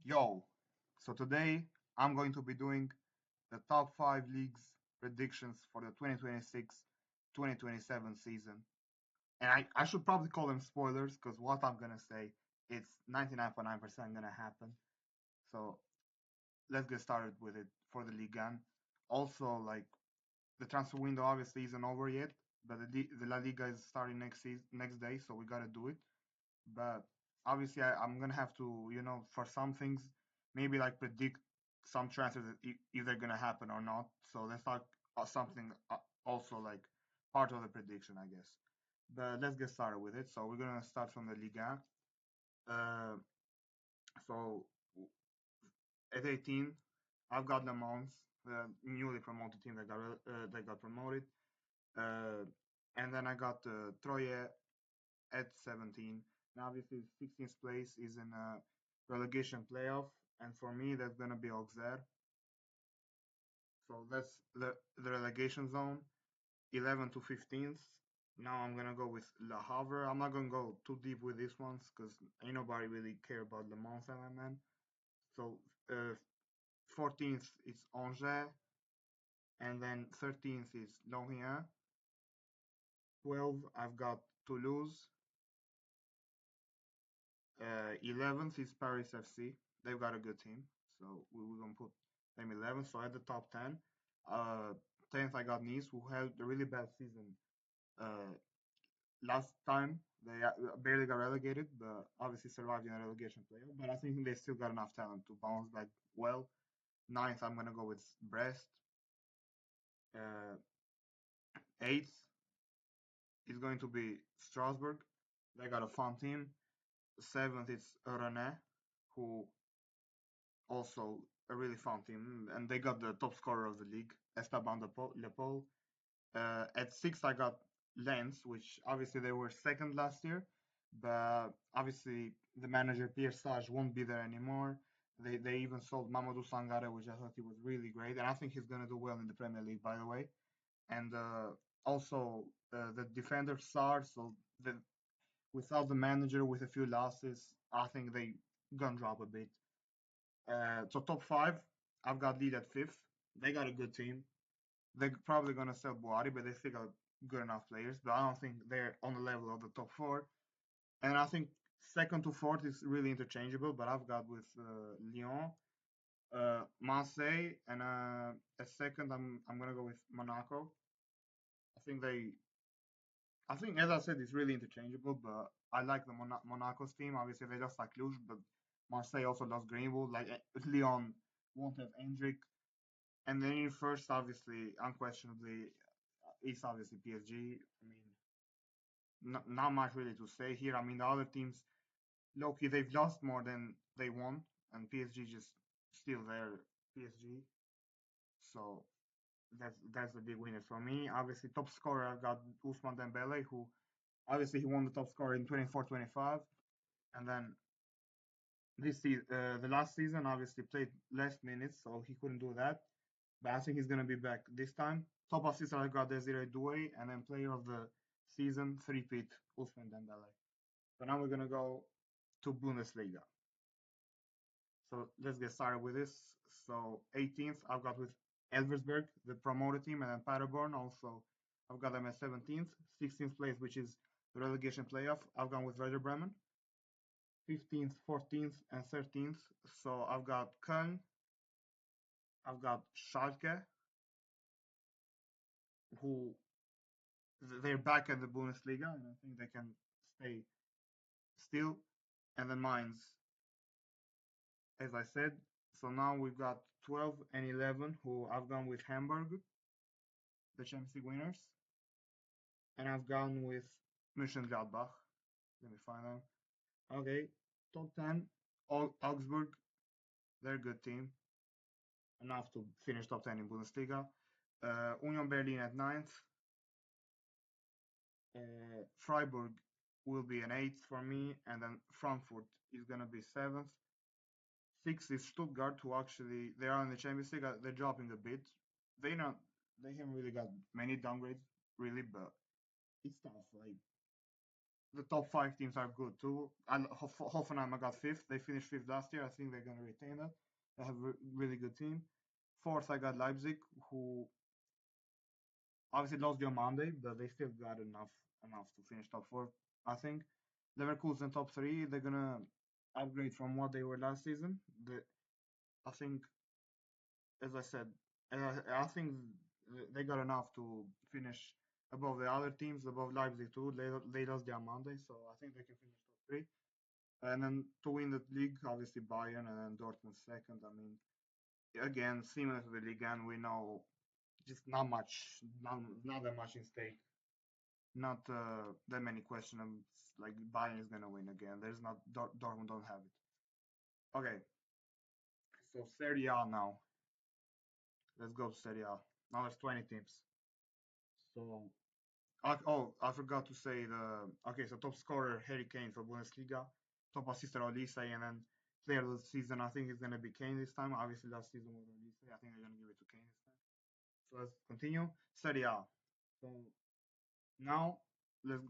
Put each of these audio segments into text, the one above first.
Yo, so today I'm going to be doing the top 5 leagues predictions for the 2026-2027 season. And I should probably call them spoilers because what I'm going to say, it's 99.9% going to happen. So let's get started with it for the Liga. Also, like the transfer window obviously isn't over yet, but the La Liga is starting next day, so we got to do it. But obviously I'm gonna have to, for some things, maybe like predict some transfers if they're gonna happen or not. So let's talk something also like part of the prediction, I guess. But let's get started with it. So we're gonna start from the Liga. Uh, so at 18, I've got Le Mans, the newly promoted team that got promoted. Uh, and then I got Troye at 17. Now, obviously, 16th place is in a relegation playoff, and for me, that's gonna be Auxerre. So that's the relegation zone, 11 to 15th. Now I'm gonna go with Le Havre. I'm not gonna go too deep with these ones because ain't nobody really care about Le Mans element. So 14th is Angers, and then 13th is Lorient. 12, I've got Toulouse. 11th is Paris FC. They've got a good team, so we're gonna put them 11th. So at the top 10, 10th I got Nice, who had a really bad season. Uh, Last time they barely got relegated, but obviously survived in a relegation playoff. But I think they still got enough talent to bounce back well. Ninth, I'm gonna go with Brest. Uh, Eighth is going to be Strasbourg. They got a fun team. Seventh is Rennes, who also a really fun team, and they got the top scorer of the league, Esteban Lepol. At six, I got Lens, which obviously they were second last year, but obviously the manager Pierre Sage won't be there anymore. They even sold Mamadou Sangare, which I thought he was really great, and I think he's gonna do well in the Premier League, by the way. And also the defender Sar, so without the manager, with a few losses, I think they gonna drop a bit. So top five, I've got Lead at fifth. They got a good team. They're probably gonna sell Buhari, but they still got good enough players. But I don't think they're on the level of the top four. And I think second to fourth is really interchangeable. But I've got with Lyon, Marseille, and at second I'm gonna go with Monaco. I think they, I think as I said, it's really interchangeable. But I like the Monaco's team. Obviously they just like Cluj, but Marseille also lost Greenwood. Like Lyon won't have Endrick. And then in first, obviously, unquestionably, it's obviously PSG. I mean, not much really to say here. I mean, the other teams, Loki, they've lost more than they won, and PSG just still there. PSG. So that's the big winner for me. Obviously, top scorer I've got Ousmane Dembele, who obviously he won the top scorer in 24-25, and then the last season obviously played less minutes, so he couldn't do that. But I think he's gonna be back this time. Top assist I got Desiree Doué, and then player of the season three-peat Ousmane Dembele. So now we're gonna go to Bundesliga. So let's get started with this. So 18th I've got with Elversberg, the promoted team, and then Paderborn also. I've got them at 17th, 16th place, which is the relegation playoff. I've gone with Werder Bremen. 15th, 14th, and 13th. So I've got Köln. I've got Schalke, who they're back at the Bundesliga, and I think they can stay still. And then Mainz, as I said. So now we've got 12 and 11, who I've gone with Hamburg, the Champions League winners, and I've gone with Mönchengladbach. Let me find them. Okay, top 10, Augsburg, they're a good team, enough to finish top 10 in Bundesliga. Union Berlin at ninth. Freiburg will be an eighth for me, and then Frankfurt is gonna be seventh. Six is Stuttgart, who actually they are in the Champions League. They're dropping a bit. They not they haven't really got many downgrades really, but it's tough. Like the top five teams are good too. And Hoffenheim got fifth. They finished fifth last year. I think they're gonna retain that. They have a really good team. Fourth, I got Leipzig, who obviously lost on Monday, but they still got enough to finish top four. I think Leverkusen top three. They're gonna upgrade from what they were last season. I think, as I said, I think they got enough to finish above the other teams, above Leipzig too. They lost their Monday, so I think they can finish top three. And then to win the league, obviously Bayern and then Dortmund second. I mean, again, similar to the league, and we know just not that much in stake. Not that many questions. Like Bayern is gonna win again. There's not Dortmund don't have it. Okay, so Serie A now. Let's go to Serie A. Now there's 20 teams. So I forgot to say the okay. So top scorer Harry Kane for Bundesliga, top assister Olise, and then player of the season I think it's gonna be Kane this time. Obviously last season was Olise. I think they're gonna give it to Kane this time. So let's continue. Serie A. So now let's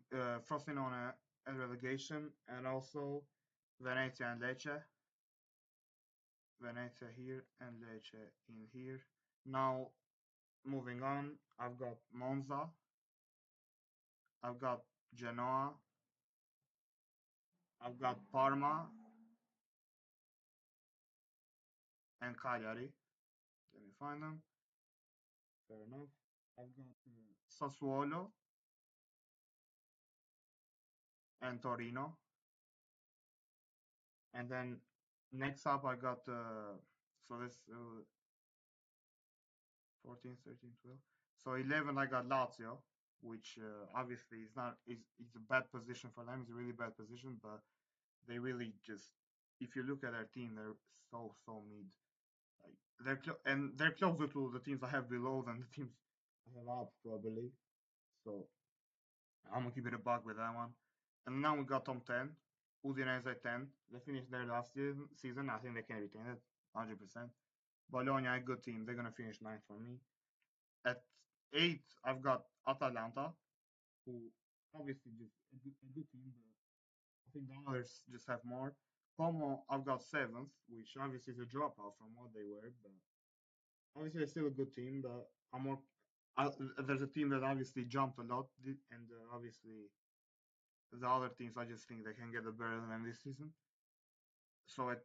focusing on a relegation and also Venezia and Lecce. Venezia here and Lecce in here. Now moving on, I've got Monza, I've got Genoa, I've got Parma and Cagliari. Let me find them. Fair enough. I've got Sassuolo and Torino. And then next up, I got so this 14, 13, 12. So 11, I got Lazio, which obviously is not is it's a bad position for them. It's a really bad position, but they really just if you look at their team, they're so mid. Like and they're closer to the teams I have below than the teams I have up probably. So I'm gonna keep it a buck with that one. And now we got Tom 10, Udinese 10. They finished their last season. I think they can retain it 100%. Bologna, a good team. They're gonna finish ninth for me. At 8, I've got Atalanta, who obviously just a good team, but I think the others just have more. Como, I've got 7th, which obviously is a dropout from what they were, but obviously they're still a good team. But I'm more. There's a team that obviously jumped a lot, and obviously the other teams, I just think they can get it better than them this season. So at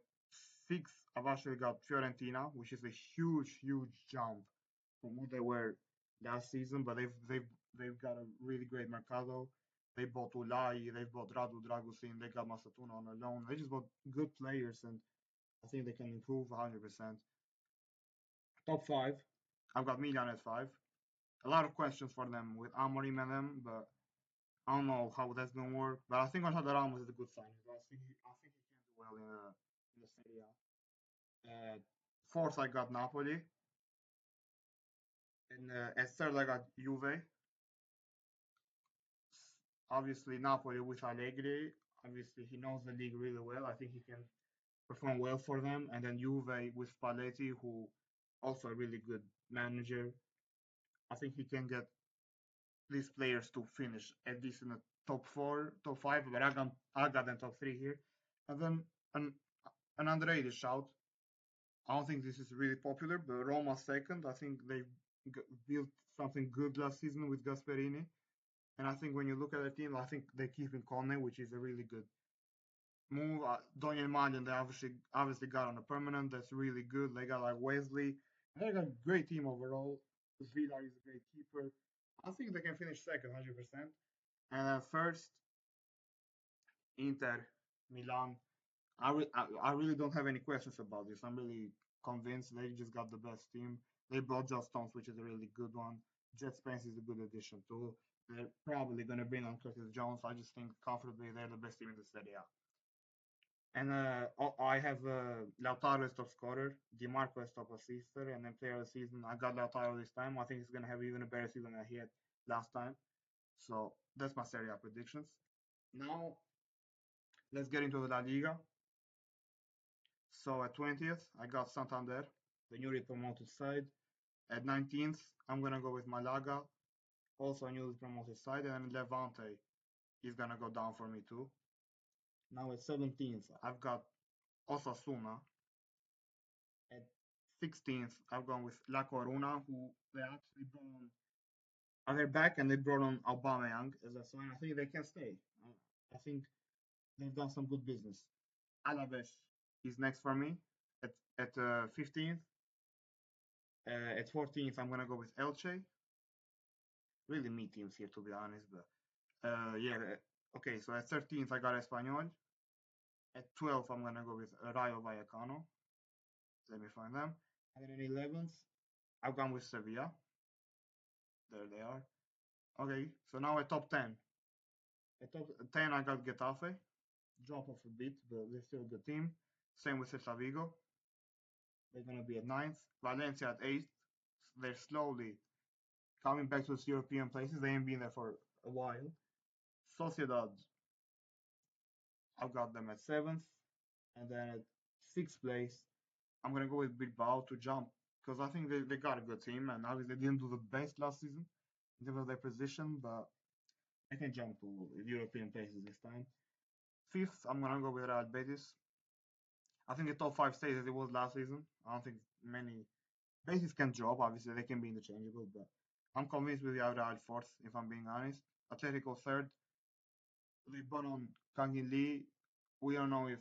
6, I've actually got Fiorentina, which is a huge jump from what they were last season. But they've got a really great mercado. They bought Ulai, they bought Radu Dragusin, they got Masatuna on a loan. They just bought good players, and I think they can improve 100%. Top 5, I've got Milan at 5. A lot of questions for them with Amorim and them, but I don't know how that's gonna work. But I think Gonzalo Ramos is a good signing. I think he can do well in the Serie A. Fourth, I got Napoli, and at third, I got Juve. Obviously, Napoli with Allegri. Obviously, he knows the league really well. I think he can perform well for them. And then Juve with Spalletti, who also a really good manager. I think he can get these players to finish at least in the top 4, top 5. But I got them top 3 here. And then an underrated shout. I don't think this is really popular, but Roma second. I think they built something good last season with Gasperini. And I think when you look at the team, I think they keep in Conte, which is a really good move. Daniel Malian, they obviously got on a permanent. That's really good. They got like Wesley. They got a great team overall. Villa is a great keeper. I think they can finish second, 100%. And then first, Inter, Milan. I really don't have any questions about this. I'm really convinced they just got the best team. They brought Josh Stones, which is a really good one. Jet Spence is a good addition too. They're probably going to bring on Curtis Jones. I just think comfortably they're the best team in the Serie A. And I have Lautaro as top scorer, DiMarco as top assister, and then player of the season. I got Lautaro this time. I think he's going to have even a better season than he had last time. So that's my Serie A predictions. Now let's get into the La Liga. So at 20th, I got Santander, the newly promoted side. At 19th, I'm going to go with Malaga, also a newly promoted side, and then Levante is gonna go down for me too. Now at 17th, I've got Osasuna. At 16th, I've gone with La Coruna, who they actually brought on. They're back and they brought on Aubameyang as a sign. I think they can stay. I think they've done some good business. Alaves is next for me at 15th. At 14th, I'm gonna go with Elche. Really me teams here to be honest, but yeah. Okay, so at 13th, I got Espanyol. At 12th, I'm gonna go with Rayo Vallecano. Let me find them. And then at 11th, I've gone with Sevilla. There they are. Okay, so now at top 10. At top 10, I got Getafe. Drop off a bit, but they're still a good team. Same with Celta Vigo. They're going to be at ninth. Valencia at eighth. They're slowly coming back to the European places. They ain't been there for a while. Sociedad, I've got them at seventh. And then at sixth place, I'm going to go with Bilbao to jump because I think they got a good team. And obviously, they didn't do the best last season in terms of their position, but they can jump to European places this time. Fifth, I'm going to go with Real Betis. I think the top five stays as it was last season. I don't think many bases can drop. Obviously, they can be interchangeable, but I'm convinced with the Real fourth, if I'm being honest. Atletico third. They brought on Kangin Lee. We don't know if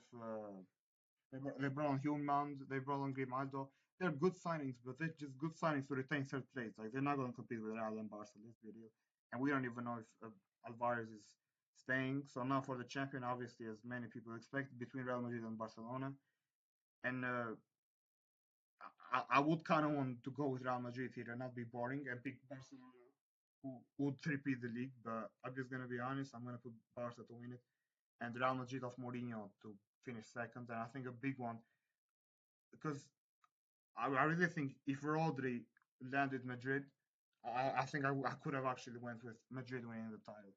they brought on Humans. They brought on Grimaldo. They're good signings, but they're just good signings to retain third place. Like they're not going to compete with Real and Barca. Let's be real. And we don't even know if Alvarez is staying. So now for the champion, obviously, as many people expect, between Real Madrid and Barcelona. And I would kind of want to go with Real Madrid here and not be boring and pick Barcelona, who would repeat the league. But I'm just gonna be honest. I'm gonna put Barca to win it, and Real Madrid of Mourinho to finish second. And I think a big one because I really think if Rodri landed Madrid, I think I could have actually went with Madrid winning the title.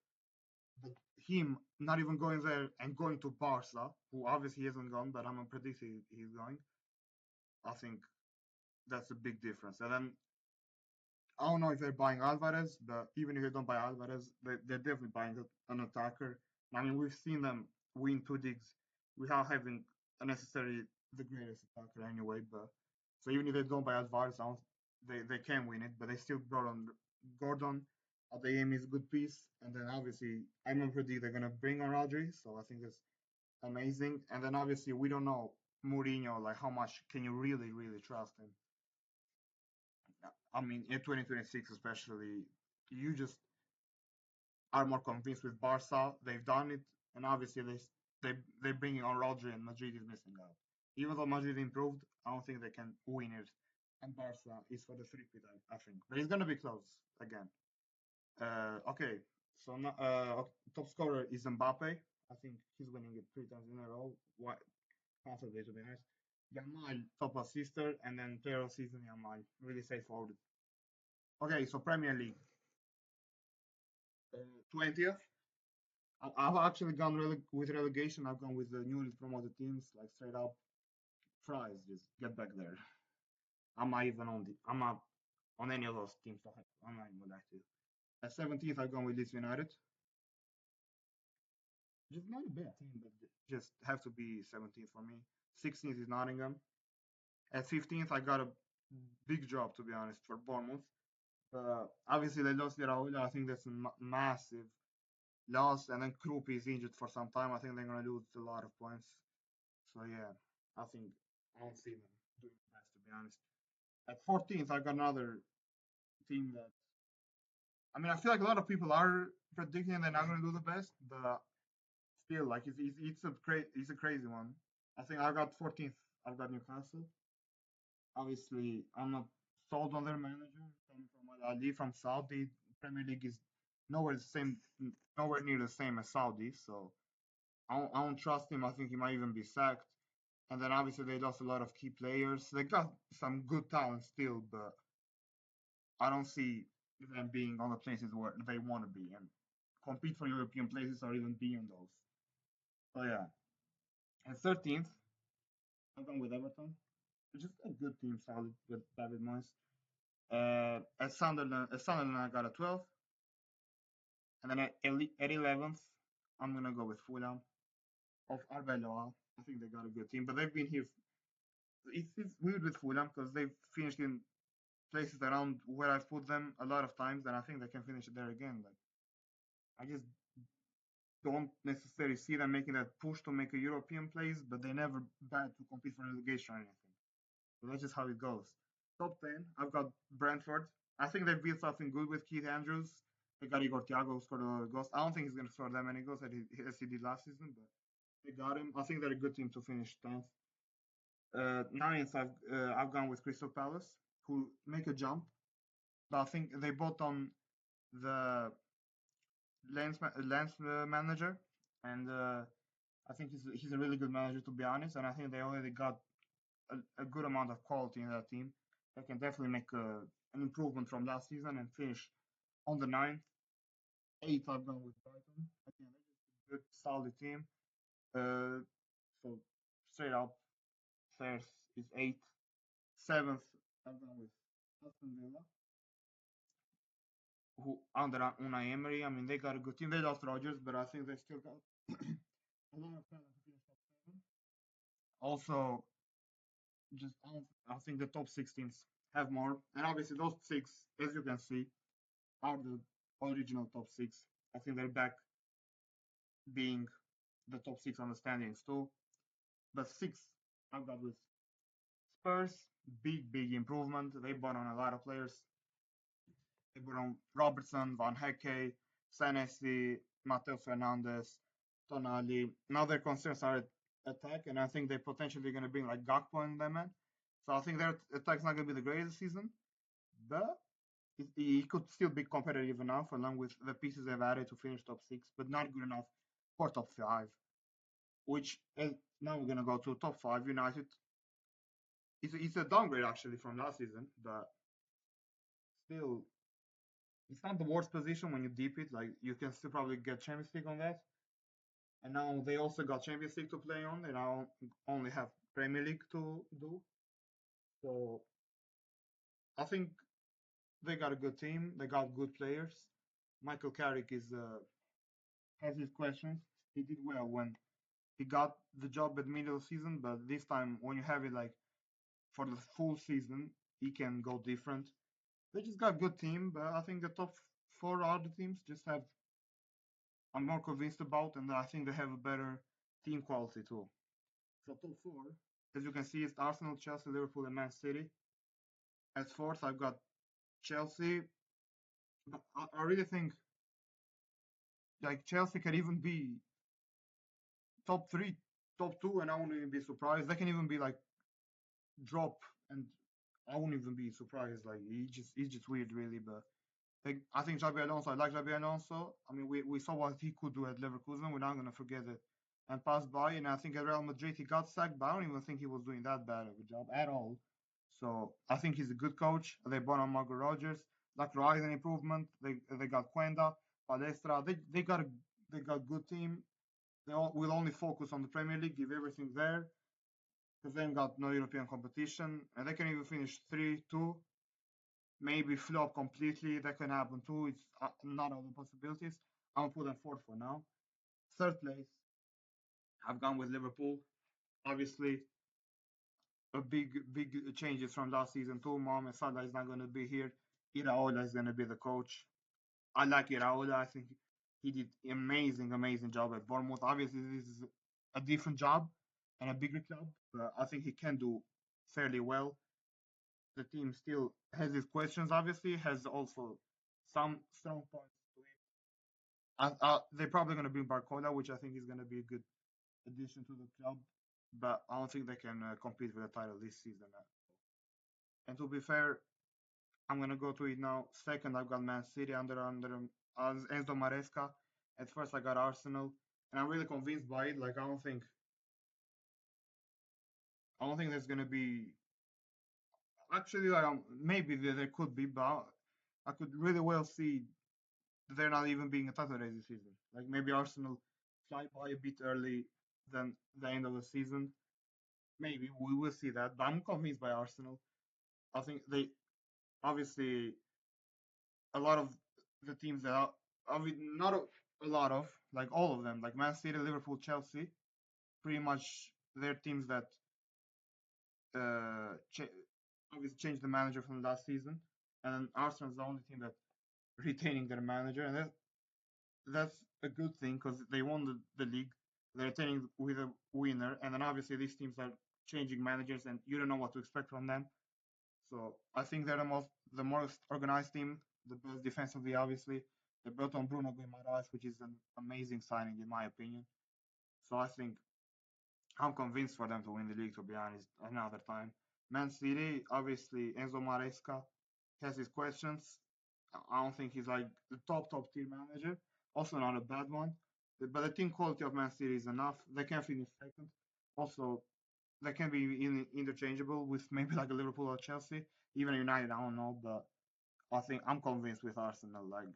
But him not even going there and going to Barca, who obviously hasn't gone, but I'm gonna predict he's going. I think that's a big difference. And then I don't know if they're buying Alvarez, but even if they don't buy Alvarez, they're definitely buying an attacker. I mean, we've seen them win two digs without having necessarily the greatest attacker anyway. But so even if they don't buy Alvarez, they can win it. But they still brought on Gordon. Adeyemi is a good piece, and then obviously I'm gonna predict they're gonna bring on Rodri, so I think that's amazing. And then obviously we don't know Mourinho, like how much can you really trust him? I mean, in 2026 especially, you just are more convinced with Barca. They've done it, and obviously they're bringing on Rodri, and Madrid is missing out. Even though Madrid improved, I don't think they can win it. And Barca is for the three-peat, I think, but it's gonna be close again. Okay, so now, top scorer is Mbappe. I think he's winning it three times in a row. What comfortably, to be honest. Yamal top assister, and then player of season Yamal. Really straightforward. Okay, so Premier League. 20th. I've actually gone with relegation. I've gone with the newly promoted teams, like straight up fries. Just get back there. I'm not on any of those teams. I'm not even that too. At 17th, I've gone with Leeds United. Just not a bad team, but just have to be 17th for me. 16th is Nottingham. At 15th, I got a big job to be honest for Bournemouth. Obviously, they lost Raul. I think that's a massive loss, and then Krupp is injured for some time. I think they're gonna lose a lot of points. So yeah, I think I don't see them doing the best to be honest. At 14th, I got another team that I mean I feel like a lot of people are predicting they're not going to do the best, but still like it's a crazy one. I think I got 14th. I've got Newcastle. Obviously, I'm not sold on their manager coming from Al Ali from Saudi. Premier League is nowhere the same, nowhere near the same as Saudi. So I don't trust him. I think he might even be sacked. And then obviously they lost a lot of key players. They got some good talent still, but I don't see them being on the places where they want to be and compete for European places or even be on those. So yeah. And 13th, I'm going with Everton. Just a good team, solid with David Moyes. At Sunderland, I got a 12th. And then at 11th, I'm gonna go with Fulham of Arbeloa. I think they got a good team, but they've been here. It's weird with Fulham because they've finished in places around where I've put them a lot of times, and I think they can finish there again. Like I just don't necessarily see them making that push to make a European place, but they never bad to compete for relegation or anything. So that's just how it goes. Top 10, I've got Brentford. I think they built something good with Keith Andrews. They got Igor Thiago who scored a lot of goals. I don't think he's going to score that many goals as he did last season, but they got him. I think they're a good team to finish 10th. Ninth, I've gone with Crystal Palace, who make a jump. But I think they bought on the Lens manager, and I think he's a really good manager to be honest. And I think they already got a good amount of quality in that team. They can definitely make an improvement from last season and finish on the ninth. Eighth, I've gone with Brighton. Again, they're just a good, solid team. Uh, so straight up, third is eighth. Seventh, I've gone with Aston Villa, who under Unai Emery. I mean, they got a good team. They lost Rodgers, but I think they still got a lot of talent to finish top seven. Also, just I think the top six teams have more, and obviously those six, as you can see, are the original top six. I think they're back being the top six on the standings too. But six, I've got with Spurs, big improvement. They bought on a lot of players. They brought on Robertson, Van Hecke, Senesi, Mateo Fernandez, Tonali. Now their concerns are attack, and I think they're potentially going to bring like Gakpo in them, man. So I think their attack's not going to be the greatest season, but it could still be competitive enough along with the pieces they've added to finish top six, but not good enough for top five. Which now we're gonna go to top five. United. It's a downgrade actually from last season, but still, it's not the worst position when you deep it. Like you can still probably get Champions League on that. And now they also got Champions League to play on. They now only have Premier League to do. So I think they got a good team. They got good players. Michael Carrick is has his questions. He did well when he got the job at middle of the season, but this time when you have it like for the full season, he can go different. They just got a good team, but I think the top four other teams just have I'm more convinced about, and I think they have a better team quality too. So top four, as you can see, it's Arsenal, Chelsea, Liverpool, and Man City. At fourth, I've got Chelsea. But I really think like Chelsea can even be top three, top two, and I won't even be surprised. They can even be like drop, and I won't even be surprised. Like he's just weird, really. But I think Xabi Alonso. I like Xabi Alonso. I mean, we saw what he could do at Leverkusen. We're not gonna forget it and pass by. And I think at Real Madrid he got sacked, but I don't even think he was doing that bad of a job at all. So I think he's a good coach. They bought on Marco Rogers. Lacroix is an improvement. They got Quenda, Palestra. They got good team. Will only focus on the Premier League, give everything there because they got no European competition, and they can even finish 3-2, maybe flop completely. That can happen too. It's not all the possibilities. I'll put them fourth for now. Third place, I've gone with Liverpool. Obviously, a big changes from last season too. Mohamed Salah is not going to be here. Iraola is going to be the coach. I like Iraola. I think he did amazing job at Bournemouth. Obviously, this is a different job and a bigger club, but I think he can do fairly well. The team still has its questions, obviously, has also some strong points to it. They're probably going to bring Barcola, which I think is going to be a good addition to the club, but I don't think they can compete with the title this season. And to be fair, I'm going to go to it now. Second, I've got Man City under Enzo Maresca. At first, I got Arsenal, and I'm really convinced by it. Like I don't think there's going to be actually like maybe there could be, but I could really well see they're not even being a title race this season. Like maybe Arsenal fly by a bit early than the end of the season. Maybe we will see that, but I'm convinced by Arsenal. I think they obviously a lot of the teams that are I mean not a lot of like all of them, like Man City, Liverpool, Chelsea, pretty much they're teams that obviously changed the manager from last season, and Arsenal's the only team that retaining their manager, and that's a good thing because they won the league. They're retaining with a winner, and then obviously these teams are changing managers, and you don't know what to expect from them. So I think they're the most organized team, the best defensively, obviously. They built on Bruno Guimaraes, which is an amazing signing in my opinion. So I think I'm convinced for them to win the league. To be honest, another time. Man City, obviously Enzo Maresca has his questions. I don't think he's like the top tier manager. Also not a bad one, but the team quality of Man City is enough. They can finish second. Also, they can be interchangeable with maybe like a Liverpool or Chelsea, even United. I don't know, but I think I'm convinced with Arsenal. Like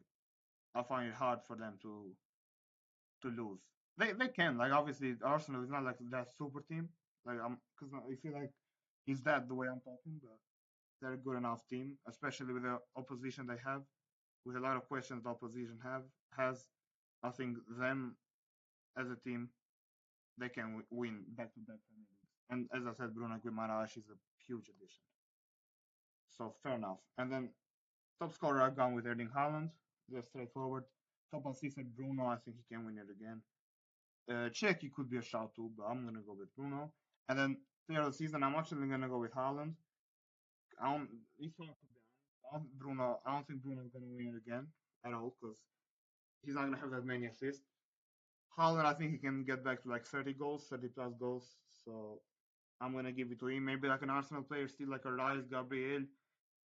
I find it hard for them to lose. They can like obviously Arsenal is not like that super team. Like I'm because I feel like is that the way I'm talking, but they're a good enough team, especially with the opposition they have, with a lot of questions the opposition have has. I think them as a team they can win back to back Premier Leagues. And as I said, Bruno Guimaraes is a huge addition. So fair enough. And then top scorer I've gone with Erling Haaland, just straightforward. Top assist at Bruno, I think he can win it again. Czech, he could be a shout too, but I'm gonna go with Bruno. And then player of the season, I'm actually gonna go with Haaland. I don't. It's hard to be honest. Bruno. I don't think Bruno's gonna win it again at all because he's not gonna have that many assists. Haaland, I think he can get back to like 30 goals, 30 plus goals. So I'm gonna give it to him. Maybe like an Arsenal player, still like a Rice, Gabriel,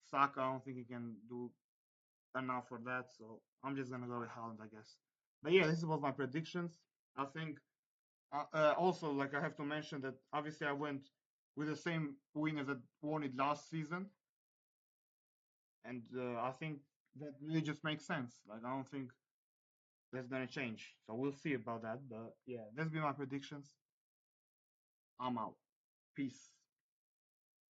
Saka. I don't think he can do enough for that. So I'm just gonna go with Haaland, I guess. But yeah, this was my predictions. I think also, like I have to mention that obviously I went with the same winners that won it last season, and I think that really just makes sense. Like I don't think that's gonna change. So we'll see about that. But yeah, that's been my predictions. I'm out. Peace.